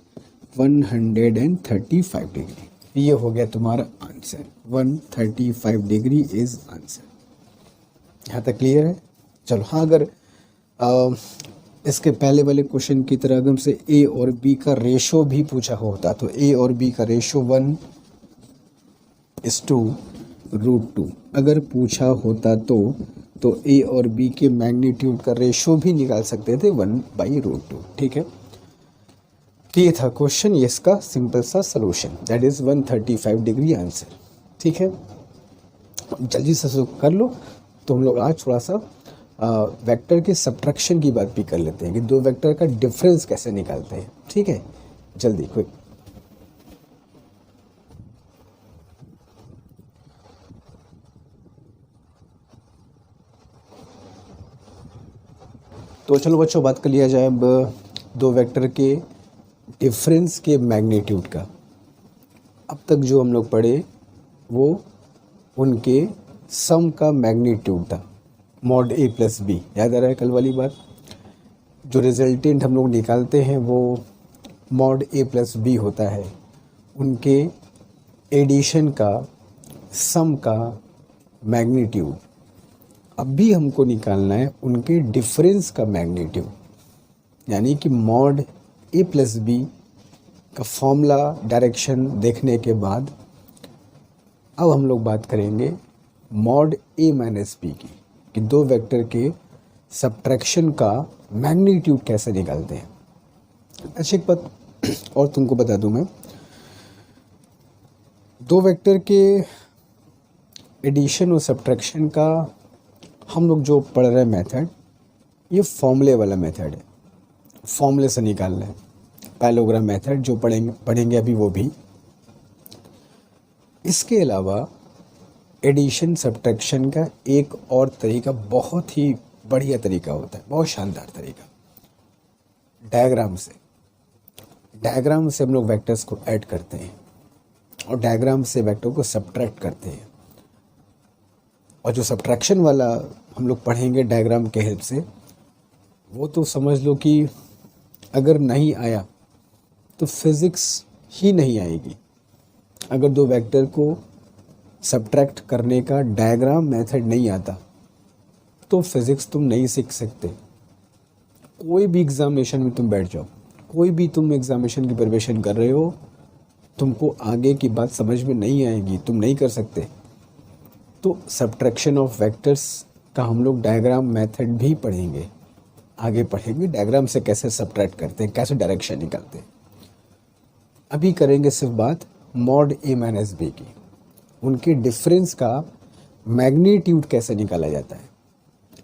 135 degree. ये हो गया तुम्हारा आंसर, 135 डिग्री इज आंसर। यहाँ तक क्लियर है? चलो हाँ, अगर इसके पहले वाले क्वेश्चन की तरह अगर हमसे ए और बी का रेशो भी पूछा होता, तो ए और बी का रेशो 1:2 अगर पूछा होता तो ए और बी के मैग्नीट्यूड का रेशो भी निकाल सकते थे 1/√2। ठीक है, तो ये था क्वेश्चन, ये इसका सिंपल सा solution, that is 135 degree answer. ठीक है, जल्दी से कर लो। तो हम लोग आज थोड़ा सा वेक्टर के सब्ट्रैक्शन की बात भी कर लेते हैं कि दो वेक्टर का डिफरेंस कैसे निकालते हैं। ठीक है, जल्दी क्विक। तो चलो बच्चों, बात कर लिया जाए अब दो वेक्टर के डिफरेंस के मैग्नीट्यूड का। अब तक जो हम लोग पढ़े वो उनके सम का मैग्नीट्यूड था, मॉड ए प्लस बी। याद आ रहा है कल वाली बात? जो रिजल्टेंट हम लोग निकालते हैं वो मॉड ए प्लस बी होता है, उनके एडिशन का सम का मैग्नीट्यूड। अब भी हमको निकालना है उनके डिफरेंस का मैग्नीट्यूड, यानी कि मॉड ए प्लस बी का फॉर्मूला डायरेक्शन देखने के बाद अब हम लोग बात करेंगे मॉड ए माइनस बी की, कि दो वेक्टर के सब्ट्रैक्शन का मैग्नीट्यूड कैसे निकालते हैं। अच्छा, एक बात और तुमको बता दूं मैं, दो वेक्टर के एडिशन और सब्ट्रैक्शन का हम लोग जो पढ़ रहे हैं मेथड, ये फॉर्मूले वाला मेथड है, फॉर्मूले से निकालना है। पैरेललोग्राम मेथड जो पढ़ेंगे अभी वो भी। इसके अलावा एडिशन सब्ट्रैक्शन का एक और तरीका, बहुत ही बढ़िया तरीका होता है, बहुत शानदार तरीका, डायग्राम से। डायग्राम से हम लोग वेक्टर्स को ऐड करते हैं और डायग्राम से वेक्टर को सब्ट्रैक्ट करते हैं। और जो सब्ट्रैक्शन वाला हम लोग पढ़ेंगे डायग्राम के हेल्प से, वो तो समझ लो कि अगर नहीं आया तो फिज़िक्स ही नहीं आएगी। अगर दो वेक्टर को सब्ट्रैक्ट करने का डायग्राम मेथड नहीं आता तो फिज़िक्स तुम नहीं सीख सकते। कोई भी एग्ज़ामिनेशन में तुम बैठ जाओ, कोई भी तुम एग्ज़ामिनेशन की प्रिपरेशन कर रहे हो, तुमको आगे की बात समझ में नहीं आएगी, तुम नहीं कर सकते। तो सब्ट्रैक्शन ऑफ वेक्टर्स का हम लोग डायग्राम मेथड भी पढ़ेंगे, आगे पढ़ेंगे डायग्राम से कैसे सब्ट्रैक्ट करते हैं, कैसे डायरेक्शन निकालते हैं। अभी करेंगे सिर्फ बात मॉड ए माइनस बी की, उनके डिफरेंस का मैग्नीट्यूड कैसे निकाला जाता है।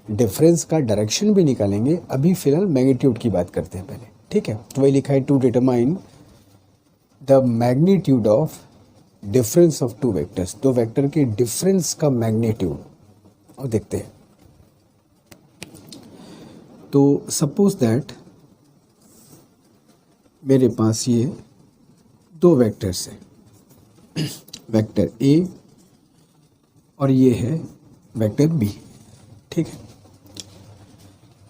डिफरेंस का डायरेक्शन भी निकालेंगे, अभी फिलहाल मैग्नीट्यूड की बात करते हैं पहले, ठीक है। तो वही लिखा है, to determine the magnitude of difference of two vectors, दो वेक्टर के डिफरेंस का मैग्नीट्यूड। और देखते हैं, तो सपोज दैट मेरे पास ये दो वेक्टर्स हैं, वेक्टर ए और ये है वेक्टर बी, ठीक है।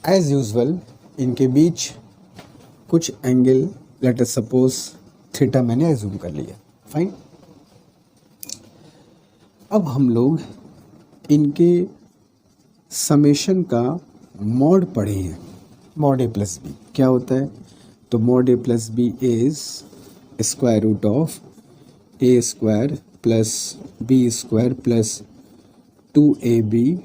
एज यूजुअल इनके बीच कुछ angle, let us suppose theta मैंने एज्यूम कर लिया, फाइन। अब हम लोग इनके समेशन का मॉड पढ़े हैं, मॉड ए प्लस बी क्या होता है। तो mod A plus B is square root of A square plus B square plus 2ab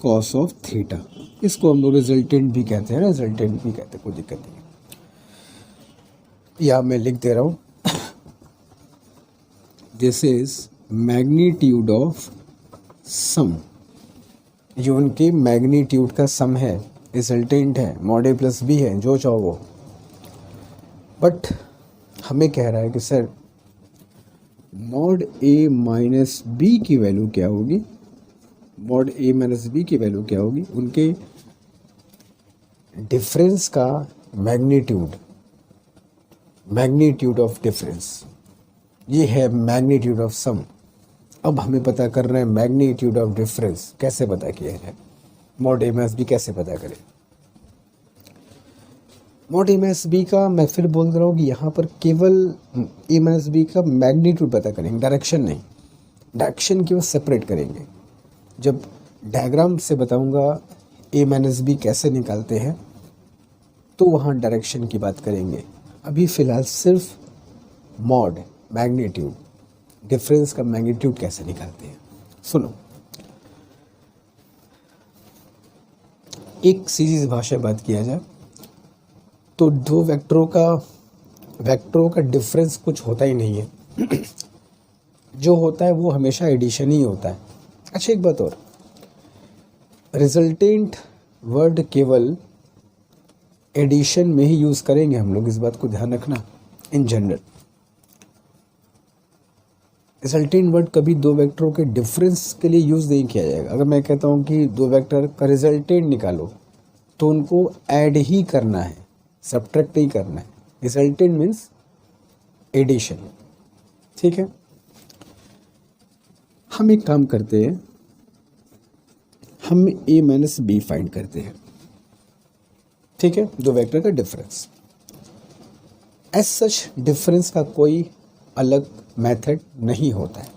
cos of theta. इसको हम लोग रिजल्टेंट भी कहते हैं, रिजल्टेंट भी कहते हैं, कोई दिक्कत नहीं है। या मैं लिख दे रहा हूँ, this is magnitude of some, जो उनके मैग्नीट्यूड का सम है, रिजल्टेंट है, मॉड ए प्लस बी है, जो चाहो वो। बट हमें कह रहा है कि sir mod A minus B की वैल्यू क्या होगी, मॉड ए माइनस बी की वैल्यू क्या होगी, उनके डिफरेंस का मैग्नीट्यूड, मैग्नीट्यूड ऑफ डिफरेंस, ये है मैग्नीट्यूड ऑफ सम। अब हमें पता करना है मैग्नीट्यूड ऑफ डिफरेंस कैसे पता किया है, मॉड ए माइनस बी कैसे पता करें। मॉड ए माइनस बी का मैं फिर बोल रहा हूँ कि यहाँ पर केवल ए माइनस बी का मैग्नीट्यूड पता करेंगे, डायरेक्शन नहीं, डायरेक्शन की वो सेपरेट करेंगे। जब डायग्राम से बताऊँगा ए माइनस बी कैसे निकालते हैं तो वहाँ डायरेक्शन की बात करेंगे। अभी फ़िलहाल सिर्फ मॉड, मैग्नीट्यूड, डिफरेंस का मैग्नीट्यूड कैसे निकालते हैं। सुनो, एक सीधी भाषा में बात किया जाए तो दो वेक्टरों का डिफरेंस कुछ होता ही नहीं है। जो होता है वो हमेशा एडिशन ही होता है। अच्छा, एक बात और, रिजल्टेंट वर्ड केवल एडिशन में ही यूज़ करेंगे हम लोग, इस बात को ध्यान रखना। इन जनरल रिजल्टेंट वर्ड कभी दो वेक्टरों के डिफरेंस के लिए यूज़ नहीं किया जाएगा। अगर मैं कहता हूँ कि दो वेक्टर का रिजल्टेंट निकालो तो उनको ऐड ही करना है, सब्ट्रैक्ट नहीं करना है। Resultant means addition. ठीक है, हम एक काम करते हैं, हम a माइनस बी फाइंड करते हैं। ठीक है, दो वेक्टर का डिफरेंस। एज सच डिफरेंस का कोई अलग मेथड नहीं होता है।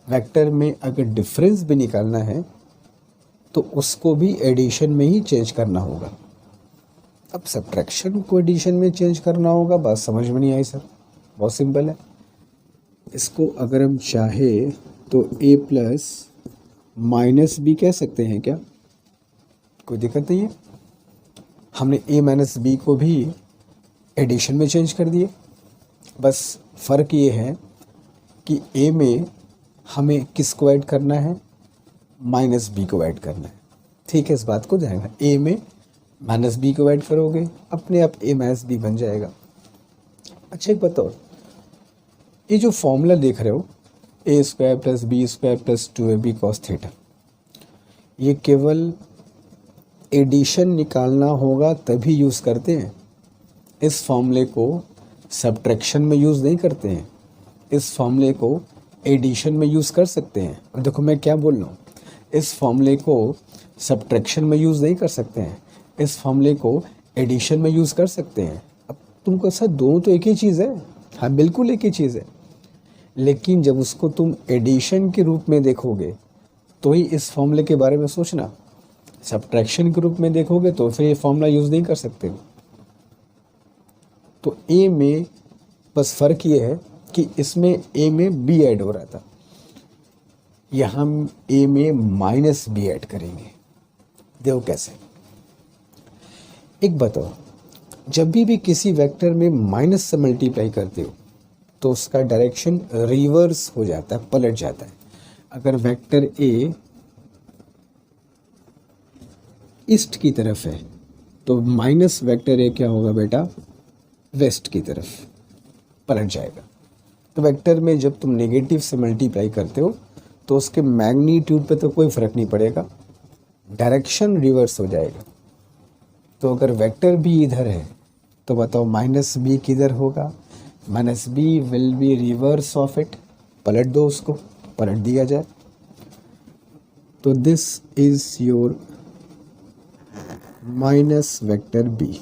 वेक्टर में अगर डिफरेंस भी निकालना है तो उसको भी एडिशन में ही चेंज करना होगा। अब सब्ट्रैक्शन को एडिशन में चेंज करना होगा, बात समझ में नहीं आई सर? बहुत सिंपल है। इसको अगर हम चाहे तो a प्लस माइनस बी कह सकते हैं क्या? कोई दिक्कत नहीं है। हमने a माइनस बी को भी एडिशन में चेंज कर दिए। बस फ़र्क ये है कि a में हमें किसको ऐड करना है? माइनस बी को ऐड करना है। ठीक है, इस बात को ध्यान रखना। a में माइनस बी को ऐड करोगे, अपने आप a माइनस बी बन जाएगा। अच्छा एक बताओ, ये जो फॉर्मूला देख रहे हो A square plus B square plus 2ab cos theta, ये केवल एडिशन निकालना होगा तभी यूज़ करते हैं। इस फॉर्मूले को सब्ट्रैक्शन में यूज़ नहीं करते हैं। इस फॉर्मूले को एडिशन में यूज़ कर सकते हैं। और देखो मैं क्या बोल रहा हूँ, इस फॉर्मूले को सब्ट्रैक्शन में यूज़ नहीं कर सकते हैं, इस फॉर्मूले को एडिशन में यूज़ कर सकते हैं। अब तुमको सर दोनों तो एक ही चीज़ है। हाँ बिल्कुल एक ही चीज़ है, लेकिन जब उसको तुम एडिशन के रूप में देखोगे तो ही इस फॉर्मूले के बारे में सोचना। सब्ट्रैक्शन के रूप में देखोगे तो फिर ये फॉर्मूला यूज़ नहीं कर सकते। तो ए में बस फ़र्क ये है कि इसमें ए में बी ऐड हो रहा था, यहाँ हम ए में माइनस बी ऐड करेंगे। देखो कैसे। एक बताओ, जब भी किसी वेक्टर में माइनस से मल्टीप्लाई करते हो तो उसका डायरेक्शन रिवर्स हो जाता है, पलट जाता है। अगर वेक्टर ए ईस्ट की तरफ है तो माइनस वेक्टर ए क्या होगा बेटा? वेस्ट की तरफ पलट जाएगा। तो वेक्टर में जब तुम नेगेटिव से मल्टीप्लाई करते हो तो उसके मैग्नीट्यूड पे तो कोई फ़र्क नहीं पड़ेगा, डायरेक्शन रिवर्स हो जाएगा। तो अगर वेक्टर भी इधर है तो बताओ माइनस बी किधर होगा? Minus B will be reverse of it. पलट दो, उसको पलट दिया जाए। तो this is your minus vector B.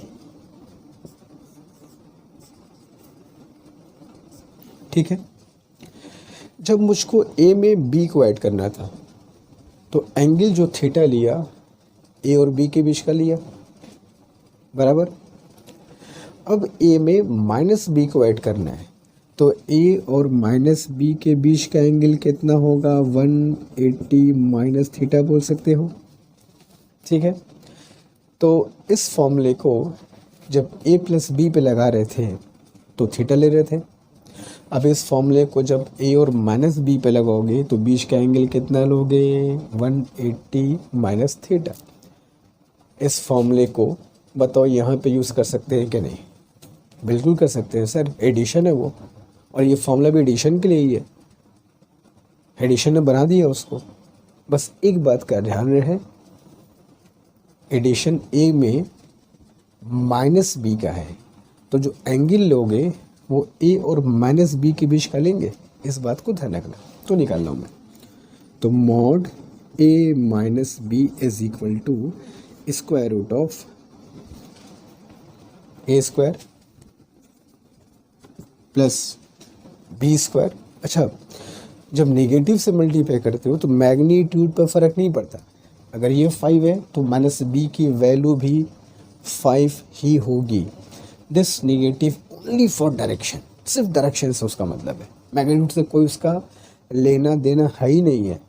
ठीक है, जब मुझको ए में बी को ऐड करना था तो एंगल जो थीटा लिया ए और बी के बीच का लिया, बराबर। अब ए में माइनस बी को ऐड करना है तो ए और माइनस बी के बीच का एंगल कितना होगा? 180 माइनस थीटा बोल सकते हो। ठीक है, तो इस फॉर्मूले को जब ए प्लस बी पे लगा रहे थे तो थीटा ले रहे थे। अब इस फॉर्मूले को जब ए और माइनस बी पे लगाओगे तो बीच का एंगल कितना लोगे? 180 माइनस थीटा। इस फॉर्मूले को बताओ यहाँ पे यूज़ कर सकते हैं कि नहीं? बिल्कुल कर सकते हैं सर, एडिशन है वो, और ये फॉर्मूला भी एडिशन के लिए ही है। एडिशन ने बना दिया उसको। बस एक बात का ध्यान रहे, एडिशन ए में माइनस बी का है तो जो एंगल लोगे वो ए और माइनस बी के बीच का लेंगे। इस बात को ध्यान रखना। तो निकाल रहा हूँ मैं, तो mod A minus B is equal to square root of A square plus B square. अच्छा, जब नेगेटिव से मल्टीप्लाई करते हो तो मैग्नीट्यूड पर फ़र्क नहीं पड़ता। अगर ये 5 है तो माइनस बी की वैल्यू भी 5 ही होगी। This negative only for direction, सिर्फ डायरेक्शन से उसका मतलब है, मैग्नीट्यूड से कोई उसका लेना देना है ही नहीं है।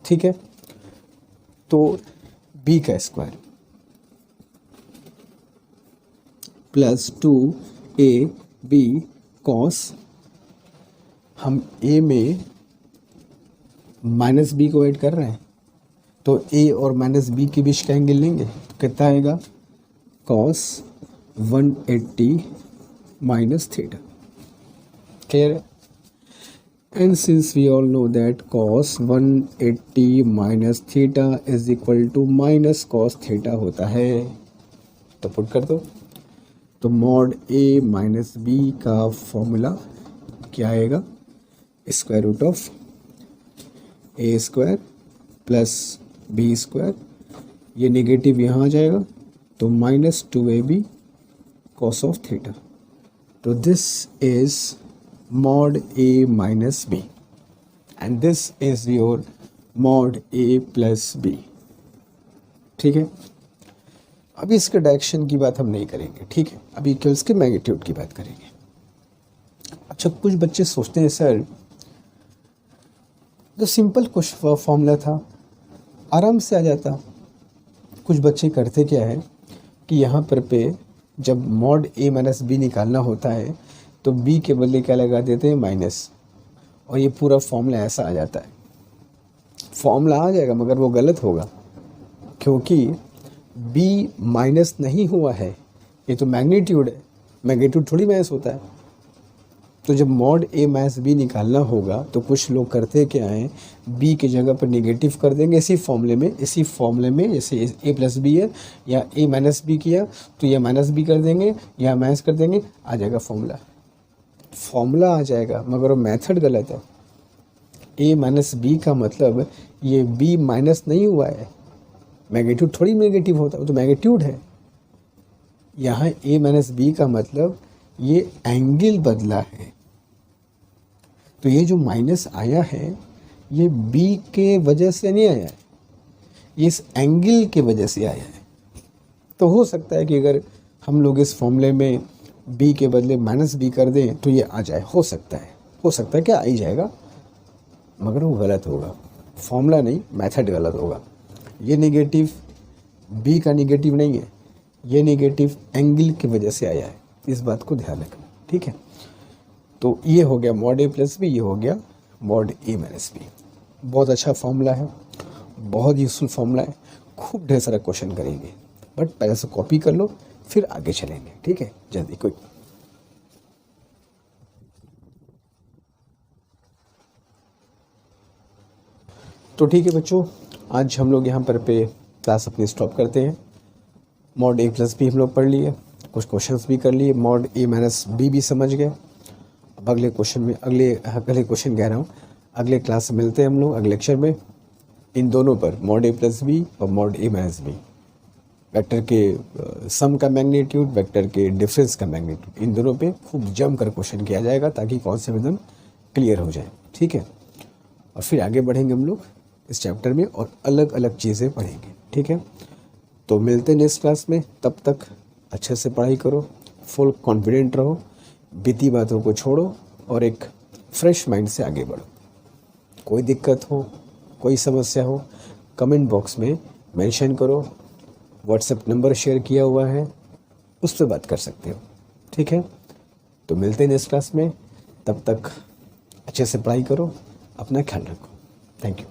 ठीक है, तो बी का स्क्वायर प्लस 2ab कॉस, हम a में माइनस बी को ऐड कर रहे हैं तो a और माइनस बी के बीच का एंगल लेंगे तो कितना आएगा? Cos 180 minus theta. क्लियर है? And since we all know that cos 180 minus theta is equal to minus cos theta होता है, तो पुट कर दो। तो मॉड ए माइनस बी का फॉर्मूला क्या आएगा, square root of A square plus B square, ये नेगेटिव यहाँ आ जाएगा तो minus 2ab cos of theta. तो this is mod A minus B and this is your mod A plus B. ठीक है, अभी इसके डायरेक्शन की बात हम नहीं करेंगे, ठीक है, अभी केवल इसके मैग्नीट्यूड की बात करेंगे। अच्छा, कुछ बच्चे सोचते हैं सर जो सिंपल कुछ फॉर्मूला था आराम से आ जाता। कुछ बच्चे करते क्या है कि यहाँ पे जब मॉड ए माइनस बी निकालना होता है तो बी के बदले क्या लगा देते हैं, माइनस, और ये पूरा फॉर्मूला ऐसा आ जाता है। फॉर्मूला आ जाएगा मगर वो गलत होगा, क्योंकि बी माइनस नहीं हुआ है, ये तो मैग्नीट्यूड है, मैग्नीट्यूड थोड़ी माइनस होता है। तो जब मॉड ए माइनस बी निकालना होगा तो कुछ लोग करते क्या हैं, बी की जगह पर निगेटिव कर देंगे इसी फॉर्मूले में जैसे ए प्लस बी है या ए माइनस बी किया तो ये माइनस बी कर देंगे या माइनस कर देंगे, आ जाएगा फॉर्मूला आ जाएगा, मगर वो मेथड गलत है। ए माइनस बी का मतलब ये बी माइनस नहीं हुआ है, मैग्नीट्यूड थोड़ी नेगेटिव होता है, वो तो मैग्नीट्यूड है। यहाँ ए माइनस बी का मतलब ये एंगल बदला है, तो ये जो माइनस आया है ये बी के वजह से नहीं आया है, ये इस एंगल के वजह से आया है। तो हो सकता है कि अगर हम लोग इस फॉर्मूले में बी के बदले माइनस बी कर दें तो ये आ जाए, हो सकता है क्या आ ही जाएगा, मगर वो गलत होगा, फॉर्मूला नहीं मेथड गलत होगा। ये नेगेटिव बी का नेगेटिव नहीं है, ये नेगेटिव एंगल की वजह से आया है, इस बात को ध्यान रखना, ठीक है। तो ये हो गया मॉड ए प्लस बी, ये हो गया मॉड ए माइनस बी। बहुत अच्छा फॉर्मूला है, बहुत यूजफुल फॉर्मूला है, खूब ढेर सारा क्वेश्चन करेंगे, बट पहले से कॉपी कर लो फिर आगे चलेंगे, ठीक है। जल्दी कोई तो ठीक है बच्चों, आज हम लोग यहाँ पर पे क्लास अपनी स्टॉप करते हैं। मॉड ए प्लस बी हम लोग पढ़ लिए, कुछ क्वेश्चंस भी कर लिए, मॉड ए माइनस बी भी समझ गए। अब अगले क्वेश्चन में अगले क्वेश्चन कह रहा हूँ, अगले क्लास में मिलते हैं हम लोग अगले लेक्चर में, इन दोनों पर मॉड ए प्लस बी और mod A minus B, vector के सम का मैग्नीट्यूड, वेक्टर के डिफरेंस का मैग्नीट्यूड, इन दोनों पे खूब जम कर क्वेश्चन किया जाएगा ताकि कॉन्सेप्ट एकदम क्लियर हो जाए, ठीक है। और फिर आगे बढ़ेंगे हम लोग इस चैप्टर में और अलग अलग चीज़ें पढ़ेंगे, ठीक है। तो मिलते हैं नेक्स्ट क्लास में, तब तक अच्छे से पढ़ाई करो, फुल कॉन्फिडेंट रहो, बीती बातों को छोड़ो और एक फ्रेश माइंड से आगे बढ़ो। कोई दिक्कत हो, कोई समस्या हो, कमेंट बॉक्स में मेंशन करो, व्हाट्सएप नंबर शेयर किया हुआ है, उस पर बात कर सकते हो, ठीक है। तो मिलते हैं नेक्स्ट क्लास में, तब तक अच्छे से पढ़ाई करो, अपना ख्याल रखो। Thank you.